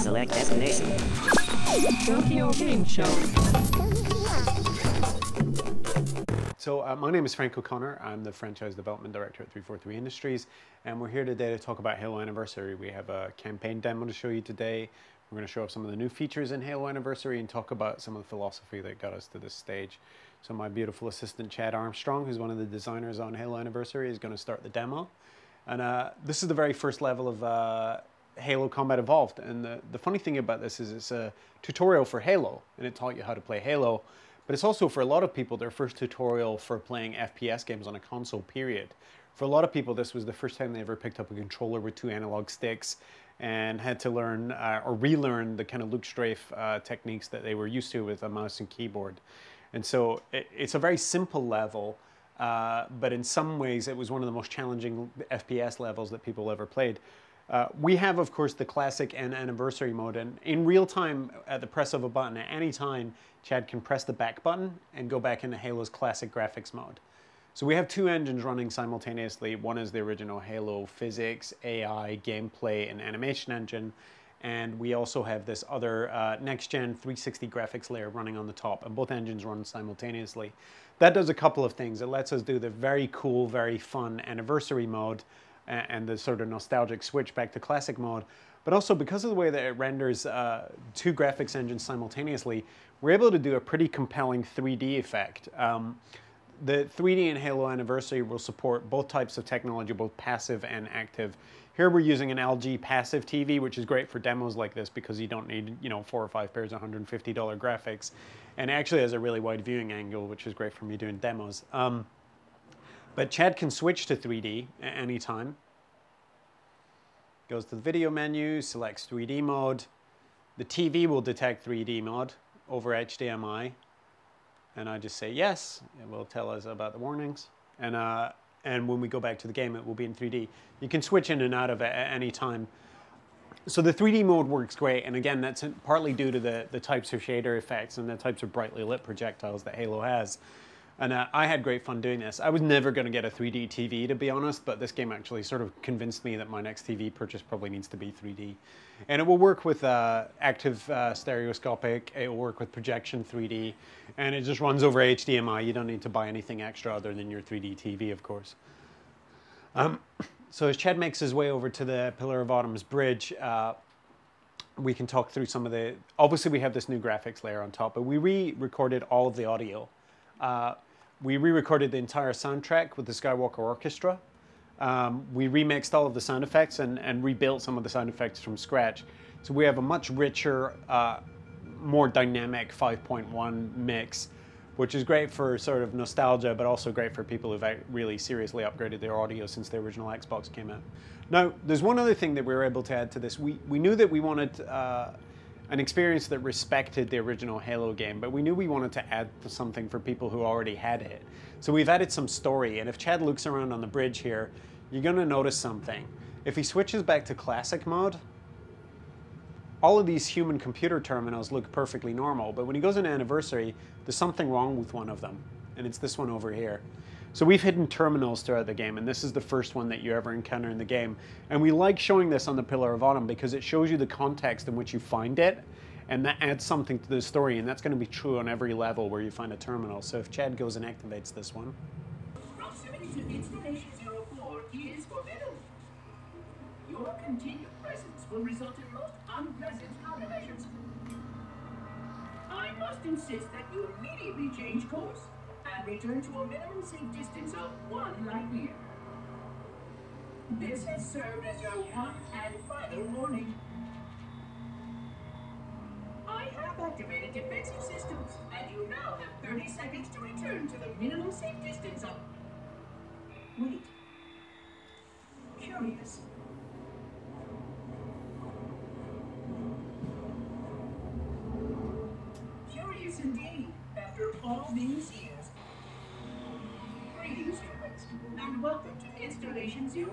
Select destination. Tokyo Game Show. So my name is Frank O'Connor. I'm the Franchise Development Director at 343 Industries, and we're here today to talk about Halo Anniversary. We have a campaign demo to show you today. We're going to show off some of the new features in Halo Anniversary and talk about some of the philosophy that got us to this stage. So my beautiful assistant Chad Armstrong, who's one of the designers on Halo Anniversary, is going to start the demo. And this is the very first level of Halo Combat Evolved. And the funny thing about this is it's a tutorial for Halo, and it taught you how to play Halo. But it's also, for a lot of people, their first tutorial for playing FPS games on a console, period. For a lot of people, this was the first time they ever picked up a controller with 2 analog sticks and had to learn or relearn the kind of look strafe techniques that they were used to with a mouse and keyboard. And so it's a very simple level, but in some ways it was one of the most challenging FPS levels that people ever played. We have, of course, the classic and anniversary mode, and in real time, at the press of a button, at any time, Chad can press the back button and go back into Halo's classic graphics mode. So we have 2 engines running simultaneously. One is the original Halo physics, AI, gameplay, and animation engine, and we also have this other next-gen 360 graphics layer running on the top, and both engines run simultaneously. That does a couple of things. It lets us do the very cool, very fun anniversary mode, and the sort of nostalgic switch back to classic mode. But also, because of the way that it renders 2 graphics engines simultaneously, we're able to do a pretty compelling 3D effect. The 3D in Halo Anniversary will support both types of technology, both passive and active. Here we're using an LG passive TV, which is great for demos like this because you don't need, 4 or 5 pairs of $150 graphics. And actually has a really wide viewing angle, which is great for me doing demos. But Chad can switch to 3D at any time. Goes to the video menu, selects 3D mode. The TV will detect 3D mode over HDMI. And I just say yes. It will tell us about the warnings. And when we go back to the game, it will be in 3D. You can switch in and out of it at any time. So the 3D mode works great. And again, that's partly due to the types of shader effects and the types of brightly lit projectiles that Halo has. And I had great fun doing this. I was never going to get a 3D TV, to be honest, but this game actually sort of convinced me that my next TV purchase probably needs to be 3D. And it will work with active stereoscopic, it will work with projection 3D, and it just runs over HDMI. You don't need to buy anything extra other than your 3D TV, of course. So as Chad makes his way over to the Pillar of Autumn's bridge, we can talk through some of the... Obviously, we have this new graphics layer on top, but we re-recorded all of the audio. We re-recorded the entire soundtrack with the Skywalker Orchestra. We remixed all of the sound effects and rebuilt some of the sound effects from scratch. So we have a much richer, more dynamic 5.1 mix, which is great for sort of nostalgia, but also great for people who've really seriously upgraded their audio since the original Xbox came out. Now, there's one other thing that we were able to add to this. We knew that we wanted an experience that respected the original Halo game, but we knew we wanted to add something for people who already had it. So we've added some story, and if Chad looks around on the bridge here, you're going to notice something. If he switches back to classic mode, all of these human computer terminals look perfectly normal, but when he goes into Anniversary, there's something wrong with one of them, and it's this one over here. So we've hidden terminals throughout the game, and this is the first one that you ever encounter in the game. And we like showing this on the Pillar of Autumn because it shows you the context in which you find it, and that adds something to the story, and that's going to be true on every level where you find a terminal. So if Chad goes and activates this one. Proximity to installation 04 is forbidden. Your continued presence will result in most unpleasant countermeasures. I must insist that you immediately change course and return to a minimum safe distance of 1 light year. This has served as your one and final warning. I have activated defensive systems, and you now have 30 seconds to return to the minimum safe distance of... Wait. Curious. Curious indeed, after all these years. Greetings, humans, and welcome to Installation 04.